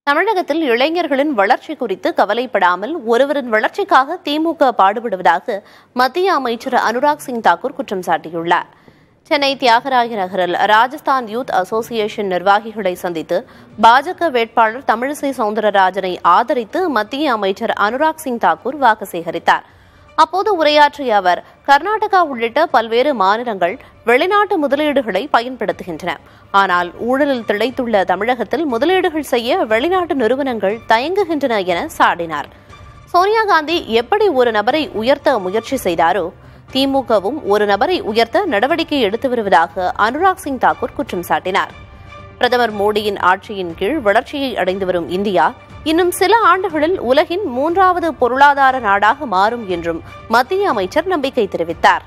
தமிழகத்தில் இளைஞர்களின் வளர்ச்சி குறித்து கவலைப்படாமல் ஒருவரின் வளர்ச்சிக்காக திமுக பாடுபடுவதாக மத்திய அமைச்சர் அனுராக் சிங் தாக்கூர் குற்றம் சாட்டியுள்ளார். சென்னை தியாகராய நகரில் ராஜஸ்தான் யூத் அசோசியேஷன் நிர்வாகிகளை சந்தித்து பாஜக வேட்பாளர் தமிழிசை சவுந்தரராஜனை ஆதரித்து மத்திய அமைச்சர் அனுராக் சிங் தாக்கூர் வாக்கு சேகரித்தார். அப்போது உரையாற்றிய அவர், கர்நாடகா உள்ளிட்ட பல்வேறு மாநிலங்கள் வெளிநாட்டு முதலீடுகளை பயன்படுத்துகின்றன. ஆனால் ஊழலில் திளைத்துள்ள தமிழகத்தில் முதலீடுகள் செய்ய வெளிநாட்டு நிறுவனங்கள் தயங்குகின்றன என சாடினார். சோனியா காந்தி எப்படி ஒரு நபரை உயர்த்த முயற்சி செய்தாரோ, திமுகவும் ஒரு நபரை உயர்த்த நடவடிக்கை எடுத்து வருவதாக அனுராக் சிங் தாக்கூர் குற்றம் சாட்டினார். பிரதமர் மோடியின் ஆட்சியின் கீழ் வளர்ச்சியை அடைந்து வரும் இந்தியா இன்னும் சில ஆண்டுகளில் உலகின் 3வது பொருளாதார நாடாக மாறும் என்றும் மத்திய அமைச்சர் நம்பிக்கை தெரிவித்தார்.